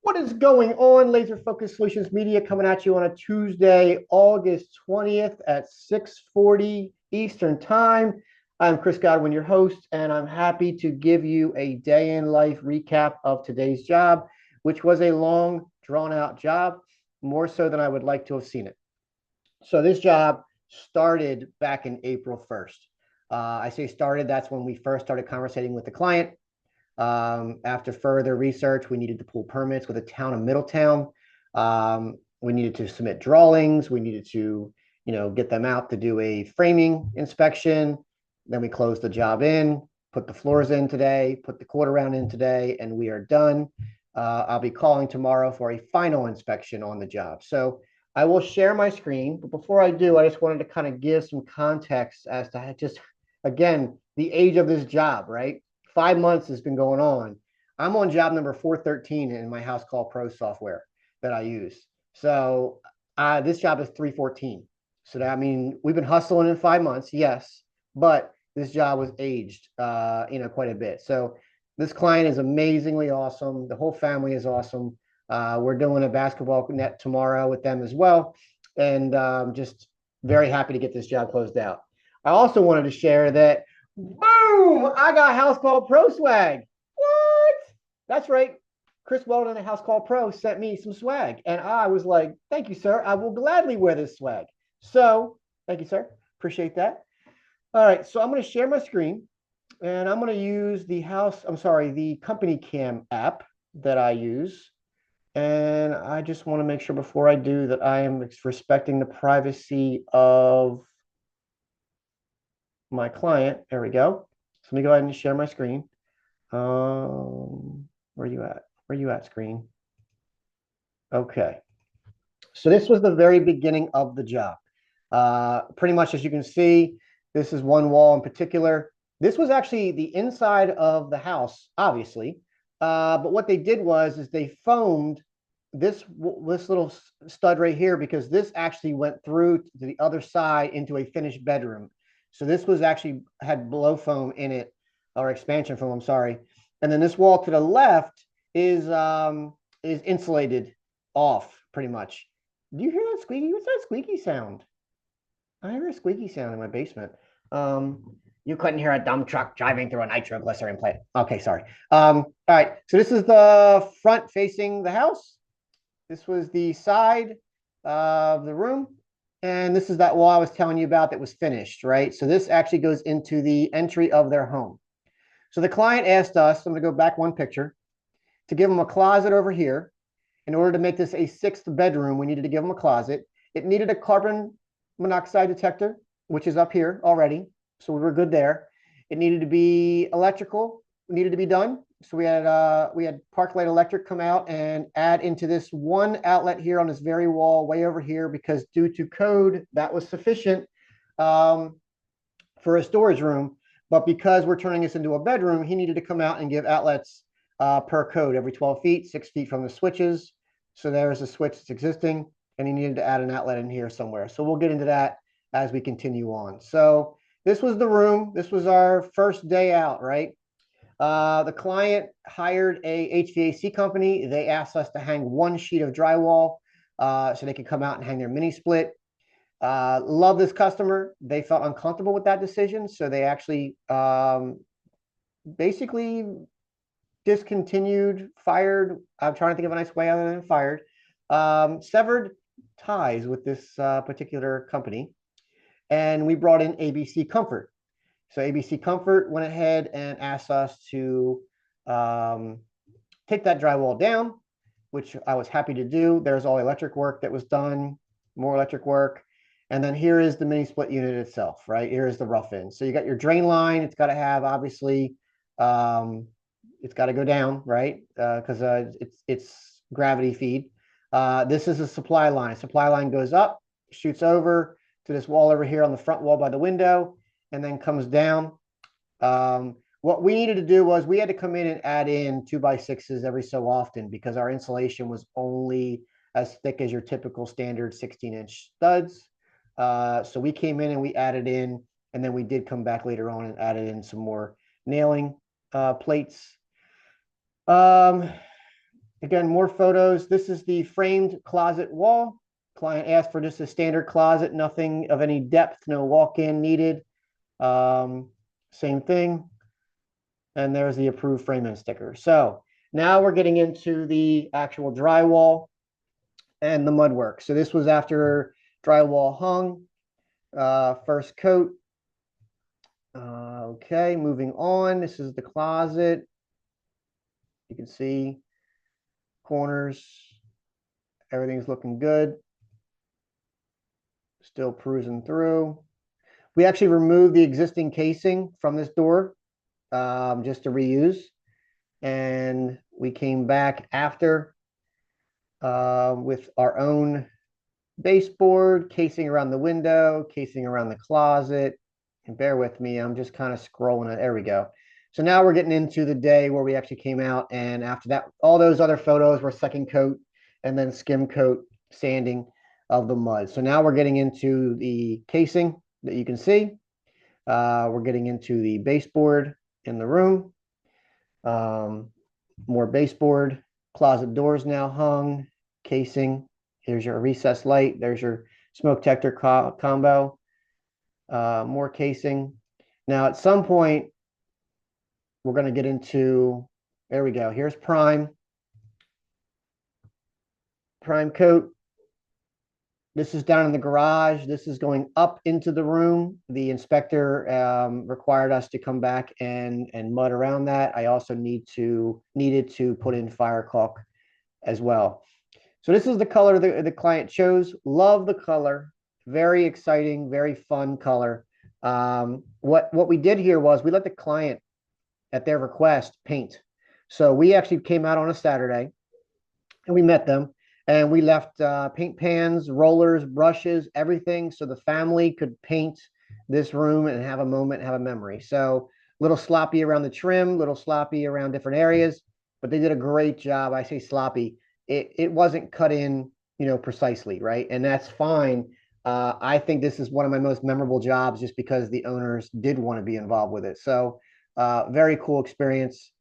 What is going on? Laser Focus Solutions Media coming at you on a Tuesday, August 20th at 6:40 Eastern Time. I'm Chris Godwin, your host, and I'm happy to give you a day in life recap of today's job, which was a long, drawn out job, more so than I would like to have seen it. So this job started back in April 1st. I say started, that's when we first started conversating with the client. After further research, we needed to pull permits with the town of Middletown. We needed to submit drawings. We needed to, get them out to do a framing inspection. Then we closed the job in, put the floors in today, put the quarter round in today, and we are done. I'll be calling tomorrow for a final inspection on the job. So I will share my screen, but before I do, I just wanted to kind of give some context as to just, again, the age of this job, right? 5 months has been going on. I'm on job number 413 in my House Call Pro software that I use. So this job is 314. So that, I mean, we've been hustling in 5 months, yes, but this job was aged, quite a bit. So this client is amazingly awesome. The whole family is awesome. We're doing a basketball net tomorrow with them as well. And just very happy to get this job closed out. I also wanted to share that, boom, I got House Call Pro swag. What? That's right. Chris Weldon at House Call Pro sent me some swag. And I was like, thank you, sir. I will gladly wear this swag. So thank you, sir. Appreciate that. All right. So I'm going to share my screen and I'm going to use the company cam app that I use. And I just want to make sure before I do that I am respecting the privacy of my client. There we go. So let me go ahead and share my screen. Where are you at? Where are you at, screen? Okay. So this was the very beginning of the job. Pretty much, as you can see, this is one wall in particular. This was actually the inside of the house, obviously. But what they did is they foamed this little stud right here, because this actually went through to the other side into a finished bedroom. So this was actually had blow foam in it, or expansion foam, I'm sorry. And then this wall to the left is insulated off pretty much. Do you hear that squeaky? What's that squeaky sound? I hear a squeaky sound in my basement. You couldn't hear a dump truck driving through a nitroglycerin plant. Okay, sorry. All right, so this is the front facing the house. This was the side of the room. And this is that wall I was telling you about that was finished, right? So this actually goes into the entry of their home. So the client asked us, I'm going to go back one picture, to give them a closet over here. In order to make this a sixth bedroom, we needed to give them a closet. It needed a carbon monoxide detector, which is up here already. So we were good there. It needed to be electrical, needed to be done. So we had Parklight Electric come out and add into this one outlet here on this very wall way over here, because due to code, that was sufficient for a storage room. But because we're turning this into a bedroom, he needed to come out and give outlets per code every 12 feet, 6 feet from the switches. So there's a switch that's existing, and he needed to add an outlet in here somewhere. So we'll get into that as we continue on. So this was the room. This was our first day out, right? The client hired a HVAC company. They asked us to hang one sheet of drywall so they could come out and hang their mini split. Love this customer. They felt uncomfortable with that decision. So they actually basically discontinued, fired. I'm trying to think of a nice way other than fired. Severed ties with this particular company. And we brought in ABC Comfort. So ABC Comfort went ahead and asked us to take that drywall down, which I was happy to do. There's all electric work that was done, more electric work. And then here is the mini split unit itself, right? Here is the rough in. So you got your drain line. It's got to have, obviously, it's got to go down, right? Because it's gravity feed. This is a supply line. Supply line goes up, shoots over to this wall over here on the front wall by the window, and then comes down. What we needed to do was we had to come in and add in 2x6s every so often, because our insulation was only as thick as your typical standard 16-inch studs. So we came in and we added in, and then we did come back later on and added in some more nailing plates. Again, more photos. This is the framed closet wall. Client asked for just a standard closet, nothing of any depth, no walk-in needed. Same thing. And there's the approved framing sticker. So now we're getting into the actual drywall and the mud work. So this was after drywall hung, first coat. Okay, moving on. This is the closet. You can see corners, everything's looking good. Still cruising through. We actually removed the existing casing from this door just to reuse. And we came back after with our own baseboard, casing around the window, casing around the closet. And bear with me, I'm just kind of scrolling it. There we go. So now we're getting into the day where we actually came out, and after that, all those other photos were second coat and then skim coat sanding of the mud. So now we're getting into the casing that you can see. We're getting into the baseboard in the room. More baseboard, closet doors now hung, casing. Here's your recessed light. There's your smoke detector combo. More casing. Now at some point, we're going to get into, there we go. Here's prime coat. This is down in the garage. This is going up into the room. The inspector required us to come back and mud around that. I also needed to put in fire caulk as well. So this is the color the client chose. Love the color. Very exciting, very fun color. What we did here was we let the client, at their request, paint. So we actually came out on a Saturday and we met them. And we left paint pans, rollers, brushes, everything, so the family could paint this room and have a moment, have a memory. So a little sloppy around the trim, a little sloppy around different areas, but they did a great job. I say sloppy. It wasn't cut in, precisely, right? And that's fine. I think this is one of my most memorable jobs just because the owners did want to be involved with it. So very cool experience.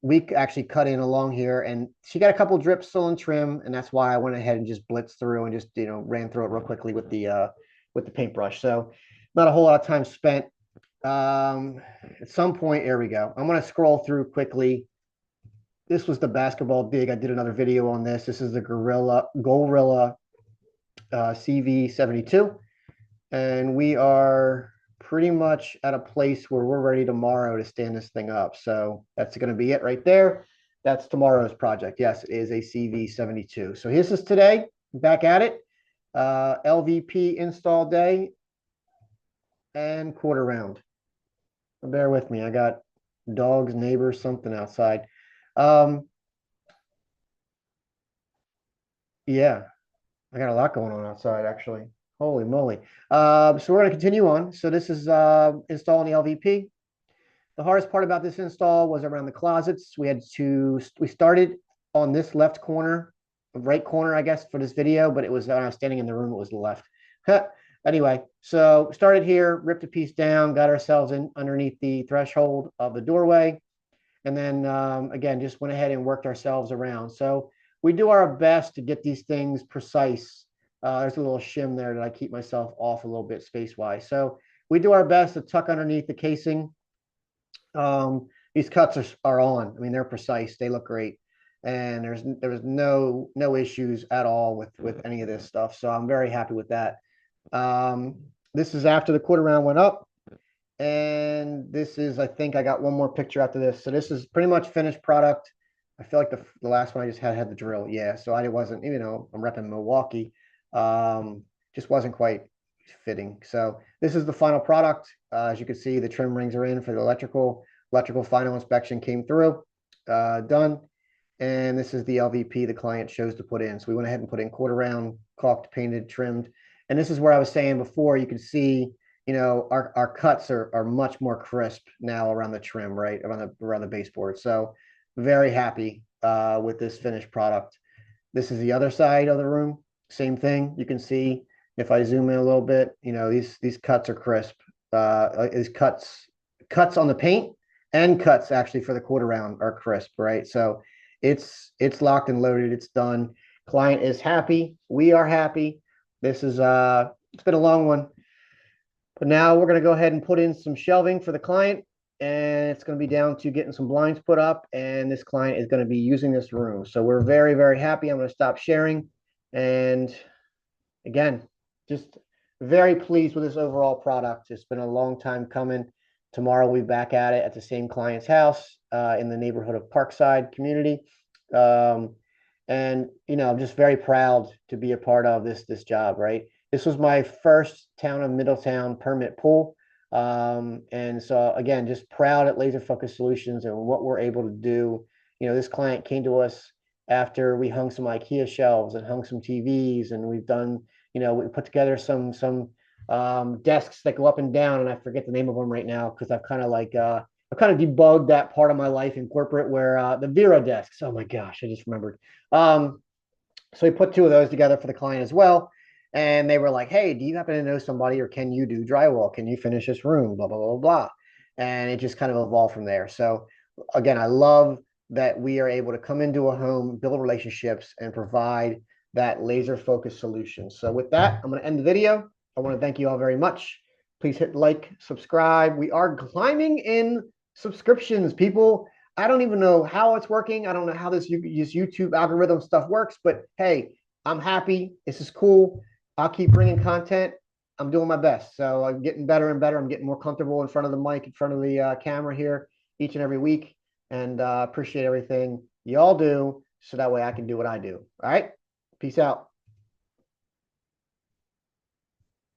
We actually cut in along here, and she got a couple drips still in trim, and that's why I went ahead and just blitzed through and just ran through it real quickly with the paintbrush. So not a whole lot of time spent. At some point, here we go. I'm going to scroll through quickly. This was the basketball dig. I did another video on this. This is the Gorilla CV72, and we are pretty much at a place where we're ready tomorrow to stand this thing up. So that's going to be it right there. That's tomorrow's project. Yes, it is a CV72. So this is today, back at it. LVP install day and quarter round. Bear with me. I got dogs, neighbors, something outside. Yeah, I got a lot going on outside, actually. Holy moly. So we're going to continue on. So this is installing the LVP. The hardest part about this install was around the closets. We started on this left corner, right corner, I guess, for this video, but it was when I was standing in the room, it was the left. Anyway, so started here, ripped a piece down, got ourselves in underneath the threshold of the doorway. And then again, just went ahead and worked ourselves around. So we do our best to get these things precise. There's a little shim there that I keep myself off a little bit space-wise. So we do our best to tuck underneath the casing. These cuts are on. I mean, they're precise. They look great. And there was no issues at all with any of this stuff. So I'm very happy with that. This is after the quarter round went up. And this is, I think I got one more picture after this. So this is pretty much finished product. I feel like the last one I just had the drill. Yeah, so I wasn't, I'm repping Milwaukee. Just wasn't quite fitting. So this is the final product. As you can see, the trim rings are in for the electrical final inspection came through, done. And this is the LVP the client chose to put in. So we went ahead and put in quarter round, caulked, painted, trimmed. And this is where I was saying before, you can see, our cuts are much more crisp now around the trim, right? Around the baseboard. So very happy with this finished product. This is the other side of the room. Same thing. You can see if I zoom in a little bit, these cuts are crisp. These cuts on the paint and cuts actually for the quarter round are crisp, right? So It's locked and loaded. It's done. Client is happy. We are happy. This is it's been a long one, but now we're going to go ahead and put in some shelving for the client, and it's going to be down to getting some blinds put up, and this client is going to be using this room. So we're very, very happy. I'm going to stop sharing. And again, just very pleased with this overall product. It's been a long time coming. Tomorrow we'll be back at it at the same client's house in the neighborhood of Parkside community. And I'm just very proud to be a part of this job, right? This was my first town of Middletown permit pool. And so again, just proud at Laser Focus Solutions and what we're able to do. This client came to us after we hung some IKEA shelves and hung some TVs, and we've done, we put together some desks that go up and down, and I forget the name of them right now because I've kind of debugged that part of my life in corporate where the Vero desks. Oh my gosh, I just remembered. So we put 2 of those together for the client as well. And they were like, hey, do you happen to know somebody, or can you do drywall? Can you finish this room? Blah, blah, blah, blah. And it just kind of evolved from there. So again, I love that we are able to come into a home, build relationships, and provide that laser focused solution. So with that, I'm going to end the video. I want to thank you all very much. Please hit like, subscribe. We are climbing in subscriptions, people. I don't even know how it's working. I don't know how this YouTube algorithm stuff works, but hey, I'm happy. This is cool. I'll keep bringing content. I'm doing my best. So I'm getting better and better. I'm getting more comfortable in front of the mic, in front of the camera here each and every week. And appreciate everything y'all do so that way I can do what I do. All right. Peace out.